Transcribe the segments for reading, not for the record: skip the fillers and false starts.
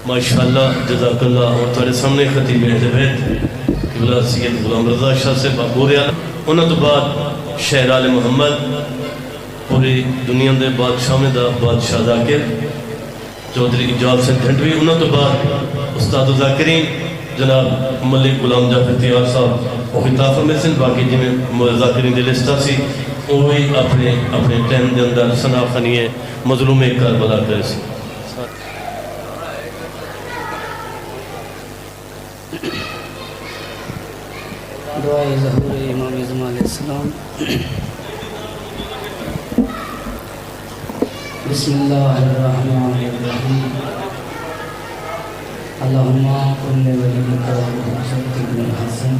ماشاءاللہ جزاک اللہ. اور تھوڑے سامنے خطیب اہل بیت قبلہ سید غلام رضا شاہ سے باقور ہے. انہوں تو بعد شہر آل محمد پوری دنیا دے بادشاہ دا بادشاہ ذاکر چودھری اجال سنگھ ٹھنڈوی. انہوں تو بعد استاد ذاکرین جناب ملک غلام جعفر تیار صاحب وہ خطاب فرمائے سن. باقی جی میں ذاکرین دے لسٹہ سی وہی اپنے ٹائم دے اندر ثنا خنی مظلوم کربلا کرے سی. دعائے ظہور امام اعظم علیہ السلام. بسم اللہ الرحمن الرحیم. اللہم کل ولیک وحجت ابن الحسن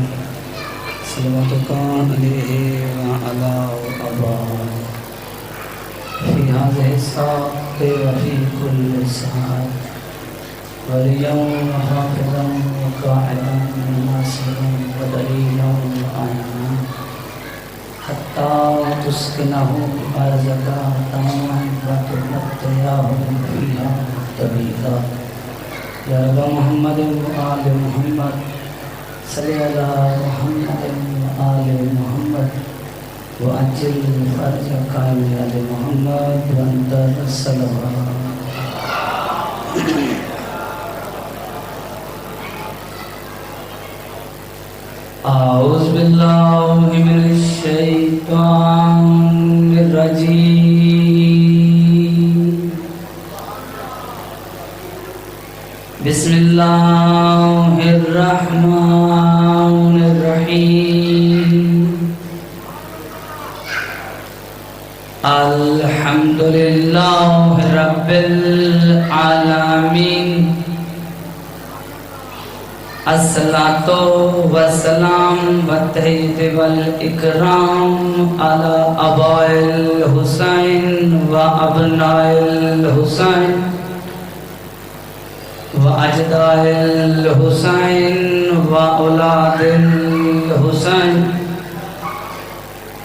صلواتک علیہ وعلا آبائہ فی هذه الساعة وفی کل ساعة وليا وحافظا وقاعدا وناصرا ودليلا وعينا حتى تسكنه أرضك تاما وتمتعه فيها طويلا. يا رب محمد وآل محمد صل على محمد وآل محمد وأجل فرجك يا محمد وأنت الصلوات. اعوذ باللہ من الشیطان الرجیم. بسم اللہ الرحمن الرحیم. الحمد للہ رب العالمین. الصلاة والسلام والتحیید والاکرام علی اباء الحسین و ابناء الحسین و اجداد الحسین و اولاد الحسین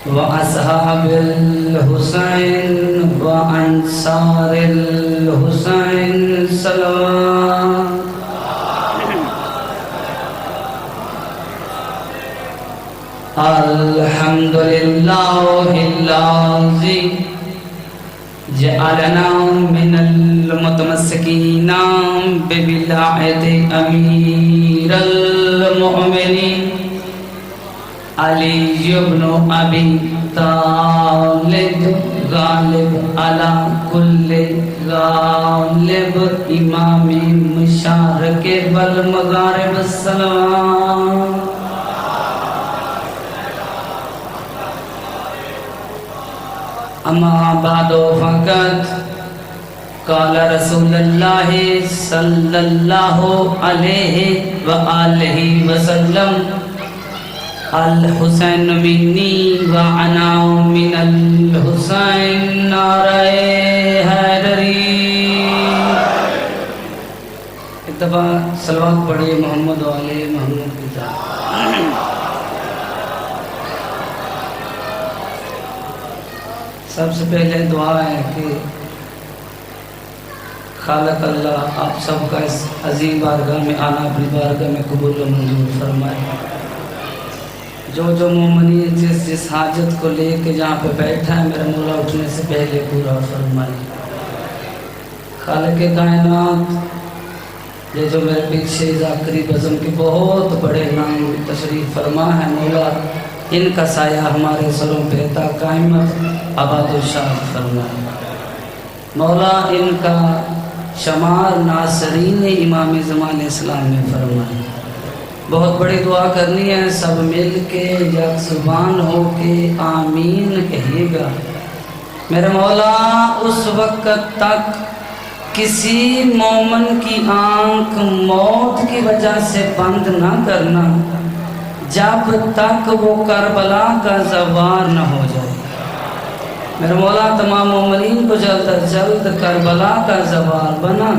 و اصحاب الحسین و انصار الحسین صلوات. الحمدللہ الذی جعلنا من المتمسکین بولایت امیر المؤمنین علی بن ابی طالب غالب علی کل غالب امام مشارق والمغارب السلام. اما بعد فقط قال رسول اللہ صلی اللہ علیہ وآلہ وسلم الحسین منی وانا من الحسین. نعرہ حیدری. ایک دفعہ صلوات پڑھیے محمد و آل محمد کی طرح. سب سے پہلے دعا ہے کہ خالق اللہ آپ سب کا اس عظیم بارگاہ میں آنا اپنی بارگاہ میں قبول و منظور فرمائے. جو مومنین جس حاجت کو لے کے جہاں پہ بیٹھا ہے میرا مولا اٹھنے سے پہلے پورا فرمائے. خالق کائنات یہ جو میرے پیچھے ذاکری بزم کے بہت بڑے نام تشریف فرما ہے مولا ان کا سایہ ہمارے سروں پہ تا قائمت آباد و شاد فرمائے. مولا ان کا شمار ناصرین امام اعظم علیہ السلام نے فرمائے. بہت بڑی دعا کرنی ہے سب مل کے یک زبان ہو کے آمین کہیے گا. میرے مولا اس وقت تک کسی مومن کی آنکھ موت کی وجہ سے بند نہ کرنا جب تک وہ کربلا کا زوار نہ ہو جائے. میرے مولا تمام مومنین کو جلد از جلد کربلا کا زوار بنا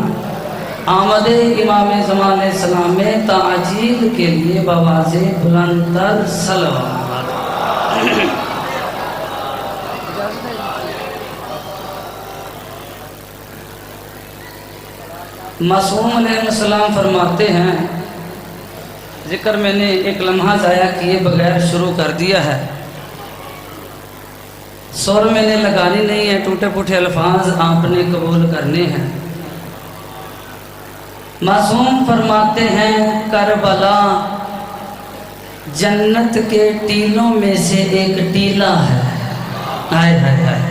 آمد امام اعظم علیہ السلام میں تعجیل کے لیے بواز بلندر صلوات. मासूम अलैहिस्सलाम फरमाते हैं, जिक्र मैंने एक लम्हा ज़ाया किए बगैर शुरू कर दिया है, सुर मैंने लगानी नहीं है, टूटे फूटे अल्फाज आपने कबूल करने हैं। मासूम फरमाते हैं करबला जन्नत के टीलों में से एक टीला है। हाय हाय हाय,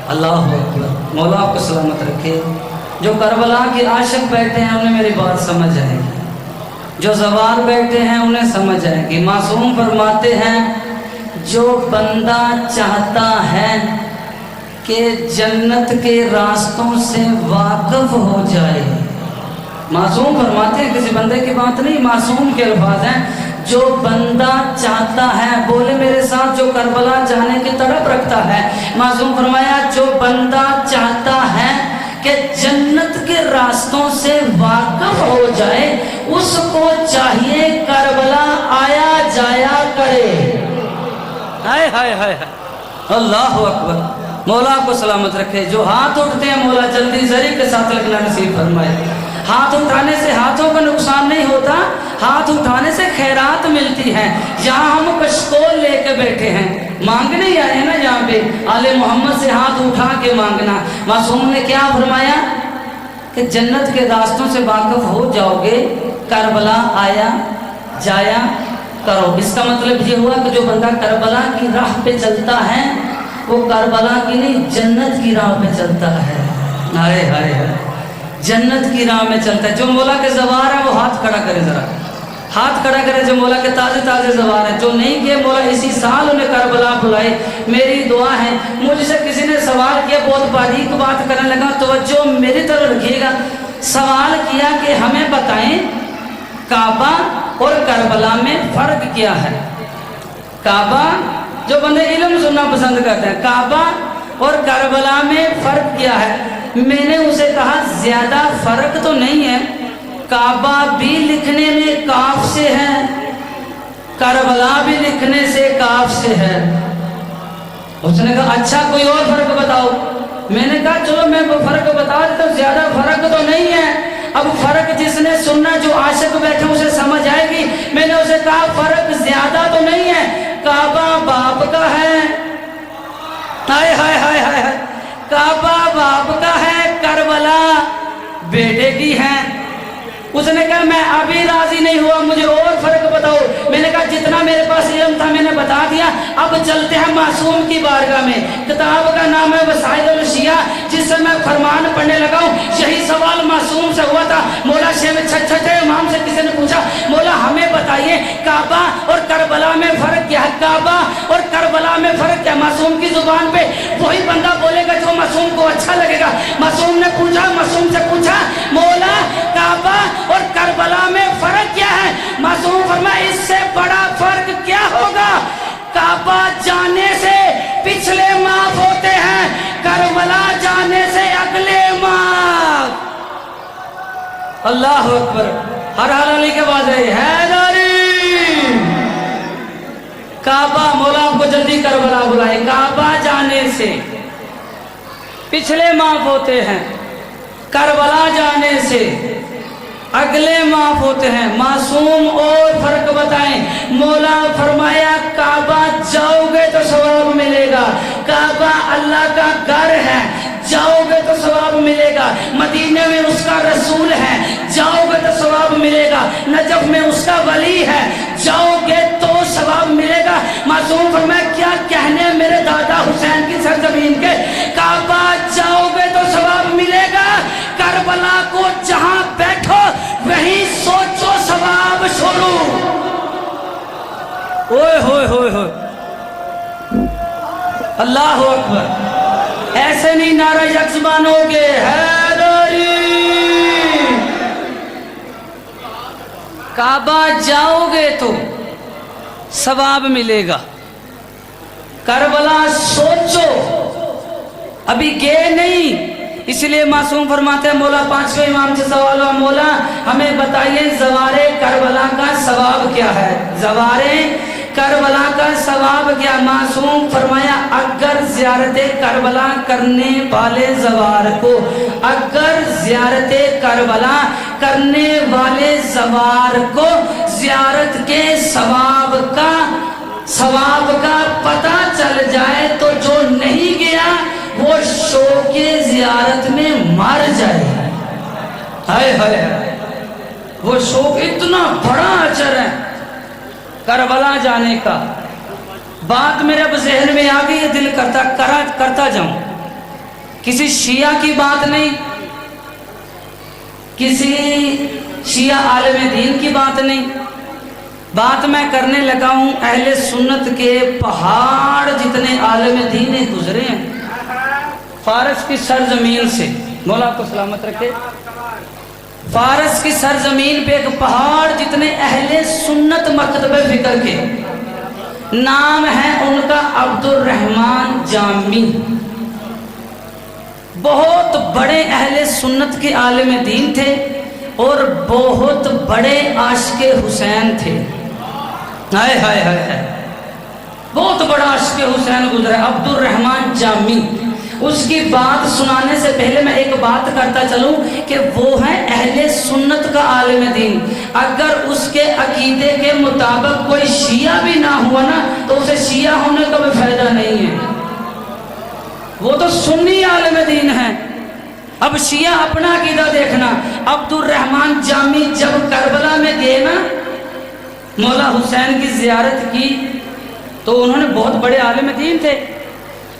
अल्लाह अकबर। मौला आपको सलामत रखे। जो करबला के आशिक बैठे हैं उन्हें मेरी बात समझ आएगी, जो ज़वार बैठे हैं उन्हें समझ आएगी। मासूम फरमाते हैं जो बंदा चाहता है कि जन्नत के रास्तों से वाकिफ हो जाए, मासूम फरमाते हैं, किसी बंदे की बात नहीं, मासूम के अल्फाज हैं। जो बंदा चाहता है, बोले मेरे साथ, जो करबला जाने की तड़प रखता है, मासूम फरमाया जो बंदा चाहता है कि जन्नत के रास्तों से वाकिफ हो जाए, उसको चाहिए करबला आया जाया करे। हाय हाय हाय, अल्लाह अकबर। मौला को सलामत रखे। जो हाथ उठते हैं मौला जल्दी जरी के साथ लगना नसीब फरमाए। हाथ उठाने से हाथों का नुकसान नहीं होता, हाथ उठाने से खैरात मिलती है। यहाँ हम कशकोल लेके बैठे हैं, मांगने ही आए हैं ना, यहाँ पे आले मोहम्मद से हाथ उठा के मांगना। मासूम ने क्या फरमाया कि जन्नत के रास्तों से वाकिफ हो जाओगे, करबला आया जाया करो। इसका मतलब ये हुआ कि जो बंदा करबला की राह पे चलता है वो करबला की नहीं, जन्नत की राह पे चलता है। हाय हाय हाय, जन्नत की राह में चलता है। जो मौला के ज़वार है वो हाथ खड़ा करे, जरा हाथ खड़ा करे। जो मौला के ताज़े ताज़े ज़वार है, जो नहीं किए मौला इसी साल उन्हें करबला बुलाए। मेरी दुआ है। मुझसे किसी ने सवाल किया, बहुत बारीक बात करने लगा, तवज्जो मेरी तरफ रखिएगा। सवाल किया कि हमें बताएं काबा और करबला में फ़र्क क्या है। काबा, जो बंदे इल्म सुनना पसंद करते हैं, काबा और करबला में फ़र्क क्या है। मैंने उसे कहा ज्यादा फर्क तो नहीं है, काबा भी लिखने में काफ से है, करबला भी लिखने से काफ से है। उसने कहा अच्छा कोई और फर्क बताओ। मैंने कहा चलो मैं वो फर्क बता देता हूँ, ज्यादा फर्क तो नहीं है। अब फर्क जिसने सुनना, जो आशिक बैठे उसे समझ आएगी। मैंने उसे कहा फर्क ज्यादा तो नहीं है, काबा बाप का है। हाय हाय हाय हाय, काबा बाप का है, करबला बेटे की है। उसने कहा मैं अभी राजी नहीं हुआ, मुझे और फर्क बताओ। मैंने कहा जितना मेरे पास इल्म था मैंने बता दिया, अब चलते हैं मासूम की बारगाह में। किताब का नाम है वसाइल शिया, जिससे मैं फरमान पढ़ने लगा हूँ। यही सवाल मासूम से हुआ था। मौला शेख छठे इमाम से किसी ने पूछा, मौला हमें बताइए काबा और करबला में फर्क क्या है, काबा और करबला में फर्क क्या। मासूम की जुबान पे वही बंदा बोलेगा जो मासूम को अच्छा लगेगा। मासूम ने पूछा, मासूम से पूछा, मौला काबा और करबला में फर्क क्या है। मासूम फरमाया इससे बड़ा फर्क क्या होगा, काबा जाने से पिछले माफ होते हैं, करबला जाने से अगले माफ। अल्लाह अकबर। हर हाल अली के बाद हैदरी। काबा, मौला आपको जल्दी करबला बुलाए। काबा जाने से पिछले माफ होते हैं, करबला जाने से अगले माफ होते हैं। मासूम और फर्क बताएं। मौला फरमाया काबा जाओगे तो सवाब मिलेगा, काबा अल्लाह का घर है, जाओगे तो सवाब मिलेगा। मदीने में उसका रसूल है, जाओगे तो सवाब मिलेगा। नजफ में उसका वली है, जाओगे तो सवाब मिलेगा। मासूम फरमाया क्या कहने मेरे दादा हुसैन की सरजमीन के, काबा जाओगे तो सवाब मिलेगा, करबला को जहां बैठो वहीं सोचो सवाब शुरू। ओए होए होए होए, अल्लाह अकबर। ऐसे नहीं नारा यकज़बान होगे, हैदरी। काबा जाओगे तो सवाब मिलेगा, करबला सोचो, अभी गए नहीं। इसलिए मासूम फरमाते हैं, मौला पांचवें इमाम से सवाल हुआ, मौला हमें बताइए ज़वारे करबला का सवाब क्या है। ज़वारे करबला का सवाब क्या? मासूम फरमाया अगर ज़ियारत करबला करने वाले ज़वार को, अगर ज़ियारत करबला करने वाले ज़वार को ज़ियारत के सवाब का पता चल जाए तो जो नहीं गया वो शौक़े ज़ियारत में मर जाए। हाय हाय, वो शौक़ इतना बड़ा अजर है करबला जाने का। बात मेरे अब ज़हन में आ गई, दिल करता जाऊं। किसी शिया की बात नहीं, किसी शिया आलिम दीन की बात नहीं, बात मैं करने लगा हूं अहले सुन्नत के पहाड़ जितने आलिम दीन गुजरे हैं फारस की सरजमीन से, मौला को सलामत रखे। फारस की सरजमीन पे एक पहाड़ जितने अहले सुन्नत मकतबे फिक्र के, नाम है उनका अब्दुल रहमान जामी। बहुत बड़े अहले सुन्नत के आलिम दीन थे और बहुत बड़े आशिक़े हुसैन थे। हाय हाय हाय हाय, बहुत बड़ा आशिक़े हुसैन गुजरा अब्दुल रहमान जामी। उसकी बात सुनाने से पहले मैं एक बात करता चलूं कि वो है अहले सुन्नत का आलिम दीन। अगर उसके अकीदे के मुताबिक कोई शिया भी ना हुआ ना तो उसे शिया होने का भी फायदा नहीं है, वो तो सुन्नी आलिम दीन है। अब शिया अपना अकीदा देखना। अब्दुल रहमान जामी जब करबला में गए ना, मौला हुसैन की जियारत की, तो उन्होंने बहुत बड़े आलिम दीन थे।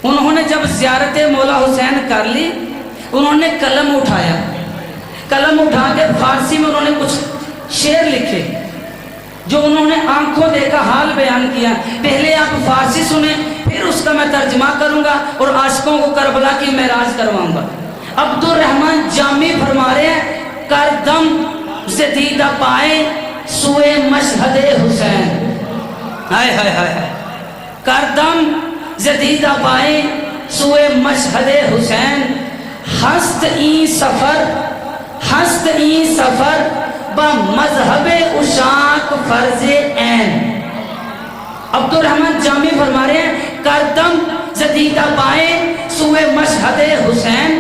उन्होंने जब ज़ियारत मौला हुसैन कर ली, उन्होंने कलम उठाया, कलम उठा के फारसी में उन्होंने कुछ शेर लिखे जो उन्होंने आंखों देखा हाल बयान किया। पहले आप फारसी सुने, फिर उसका मैं तर्जमा करूंगा और आशिकों को करबला की मेराज करवाऊंगा। अब्दुल रहमान जामी फरमा रहे हैं, कर दम से दीदा पाए सुए मशहदे हुसैन। हाय हाय हाय, कर दम जदीदा पाए सुए मशहदे हुसैन, हस्त ई सफर ब मजहबे उशाक फर्जे ऐन। अब्दुल रहमान जामी फरमा रहे हैं, करदम जदीदा पाए सुए मशहदे हुसैन,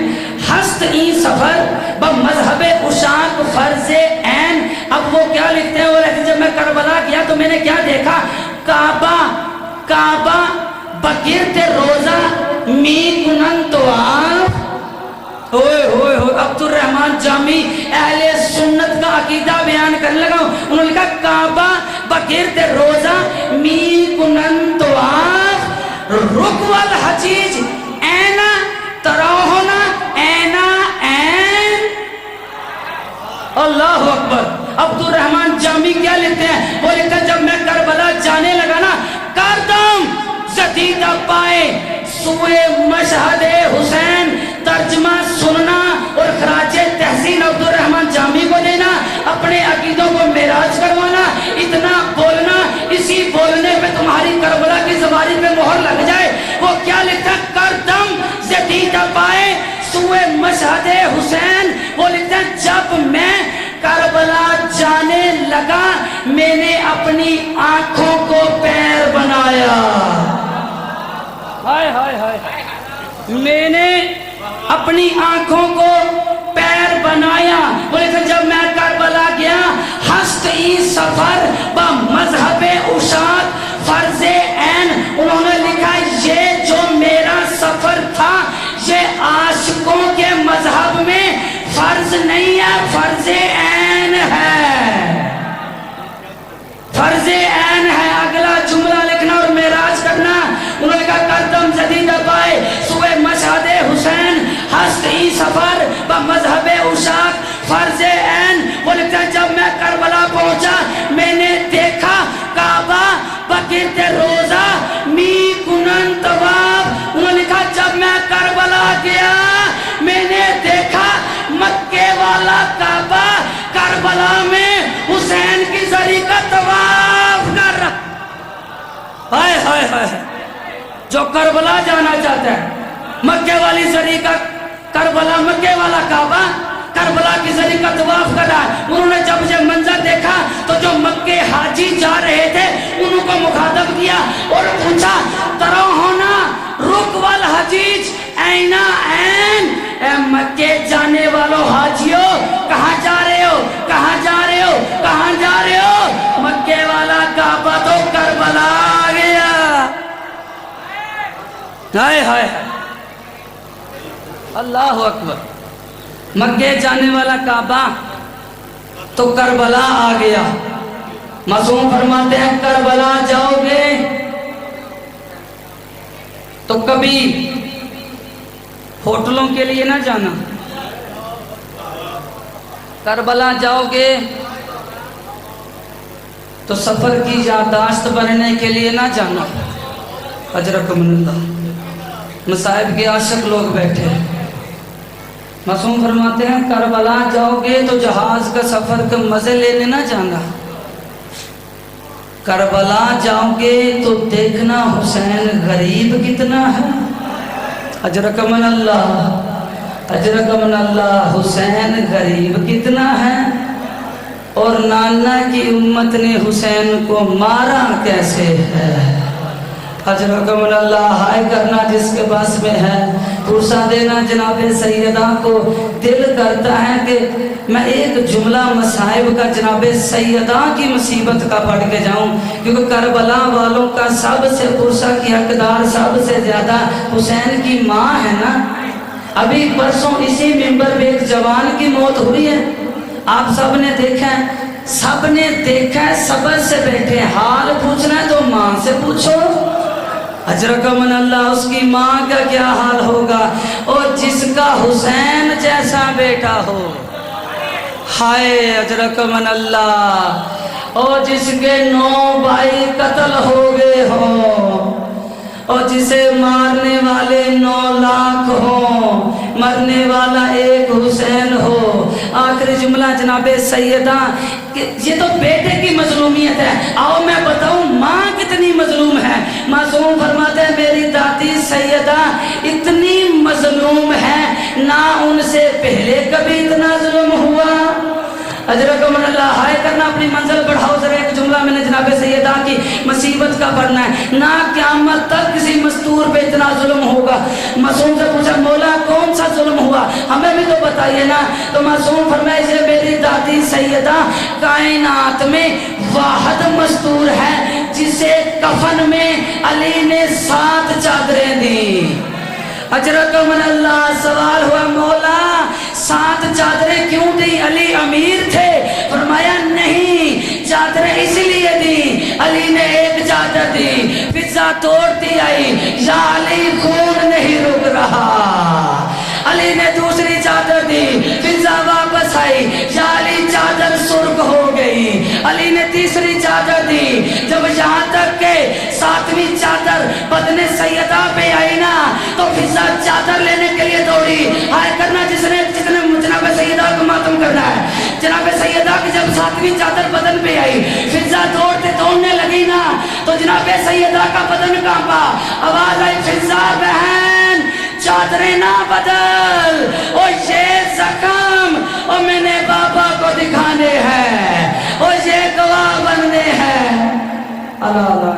हस्त ई सफर ब मजहबे उशाक फर्जे ऐन। अब वो क्या लिखते हैं, वो लिखते हैं जब मैं करबला गया तो मैंने क्या देखा, काबा बगिरते रोजा मी कुनन तो अब्दुल रहमान जामी अहले सुन्नत का अकीदा बयान करने लगा। उन्होंने लिखा, काबा बगिरते रोजा मी कुनन तो रुकवल हजीज ऐना तराहोना ऐना ऐन। अल्लाह अकबर। अब्दुल रहमान जामी क्या लिखते हैं, वो लिखते हैं जब मैं करबला जाने लगा ना, करदम जदीदा पाए सुए मशहदे हुसैन। तर्जमा सुनना और खराजे तहसीन अब्दुल रहमान जामी को देना, अपने अकीदों को मेराज करवाना, इतना बोलना, इसी बोलने पे तुम्हारी करबला की ज़बानी पे मोहर लग जाए। वो क्या लिखता, करदम जदीदा पाए सुए मशहदे हुसैन। वो लिखता है जब मैं करबला जाने लगा मैंने अपनी आंखों को पैर बनाया। हाय हाय हाय, मैंने अपनी आंखों को पैर बनाया। बोले जब मैं करबला गया, हस्त ई सफर ब मजहबे उशात फर्जे ऐन। उन्होंने लिखा ये जो मेरा सफर था ये आशिकों के मजहब में फर्ज नहीं है, फर्जे ऐन है, फर्जे ऐन है। अगला जुमला लिखना और मेराज करना। उन्होंने कहा कदम जदीदा पाए सुए मशहदे हुसैन, हस्त ई सफर ब मजहबे उशाक फर्जे ऐन। वो लिखता है जब मैं करबला पहुंचा मैंने देखा काबा बगिरते रोजा मी कुनन तवाब। उन्होंने लिखा जब मैं करबला गया मैंने देखा मक्के वाला काबा करबला में हुसैन की जरी का तवाफ कर रहा। हाय हाय हाय, जो करबला जाना चाहता है मक्के वाली जरी का करबला, मक्के वाला काबा करबला की जरी का तवाफ कर रहा। उन्होंने जब ये मंजर देखा तो जो मक्के हाजी जा रहे थे उनको मुखातब اور پوچھا ترو ہونا رک والحجیج اینا این، اے مکے جانے والوں حاجیوں کہاں جا رہے ہو، کہاں جا رہے ہو، کہاں جا رہے ہو؟ مکے والا کعبہ تو کربلا آ گیا۔ ہائے ہائے اللہ اکبر، مکے جانے والا کعبہ تو کربلا آ گیا۔ معصوم فرماتے ہیں کربلا جاؤ گے تو کبھی ہوٹلوں کے لیے نہ جانا، کربلا جاؤ گے تو سفر کی یادداشت بننے کے لیے نہ جانا۔ اجرکم اللہ، مصائب کے عاشق لوگ بیٹھے۔ معصوم فرماتے ہیں کربلا جاؤ گے تو جہاز کا سفر کے مزے لینے نہ جانا، کربلا جاؤ گے تو دیکھنا حسین غریب کتنا ہے۔ اجرکم اللہ، اجرکم اللہ، حسین غریب کتنا ہے اور نانا کی امت نے حسین کو مارا کیسے ہے۔ اجرکم اللہ، ہائے کرنا جس کے پاس میں ہے، پرسا دینا جناب سیدہ کو۔ دل کرتا ہے کہ میں ایک جملہ مصائب کا جناب سیدہ کی مصیبت کا پڑھ کے جاؤں، کیونکہ کربلا والوں کا سب سے پرسا کی حقدار سب سے زیادہ حسین کی ماں ہے نا۔ ابھی پرسوں اسی منبر پہ ایک جوان کی موت ہوئی ہے، آپ سب نے دیکھا ہے، سب نے دیکھا ہے، صبر سے بیٹھے، حال پوچھنا ہے تو ماں سے پوچھو۔ اجرکم اللہ، اس کی ماں کا کیا حال ہوگا، اور جس کا حسین جیسا بیٹا ہو، ہائے اجرکم اللہ، اور جس کے 9 بھائی قتل ہو گئے ہوں، اور جسے مارنے والے 9 لاکھ ہوں، مرنے والا ایک حسین ہو۔ آخری جملہ جناب سیدہ، یہ تو بیٹے کی مظلومیت ہے، آؤ میں بتاؤں ماں کتنی مظلوم ہے۔ معصوم فرماتے ہیں میری دادی سیدہ اتنی مظلوم ہے، نہ ان سے پہلے کبھی اتنا ظلم ہوا۔ اجرکم اللہ، ہائے کرنا اپنی منزل بڑھاؤ ذرا، ایک جملہ میں نے جناب سیدہ کی مصیبت کا پڑھنا ہے، نہ قیامت تک کسی مستور پہ اتنا ظلم ہوگا۔ معصوم سے پوچھا مولا کون سا ظلم ہوا، ہمیں بھی تو بتائیے نا۔ تو معصوم فرمائے سے میری دادی سیدہ کائنات میں واحد مستور ہے جسے کفن میں علی نے 7 چادریں دی۔ اجرکم اللہ، سوال ہوا مولا 7 چادریں کیوں دی، علی امیر تھے؟ فرمایا نہیں، چادریں اس لیے دی، علی نے ایک چادر دی، فضا توڑتی آئی، یا علی خون نہیں رک رہا، علی نے دوسری چادر دی، فضا واپس آئی، یا علی چادر سرخ ہو گئی، علی نے تیسری چادر دی، جب یہاں تک کہ 7ویں چادر بدن سیدہ پہ آئی نا تو فضا چادر لینے کے لیے دوڑی۔ ہائے کرنا جس نے جناب سیدہ کو ماتم کرنا ہے، جناب سیدہ کی جب 7ویں چادر بدن پہ آئی، فضا دوڑنے لگی نا تو جناب سیدہ کا بدن کانپا، آواز آئی فضا بہن چادریں نہ بدل، او یہ زخم او میں نے بابا کو دکھانے ہیں، او یہ گواہ بننے ہیں۔ اللہ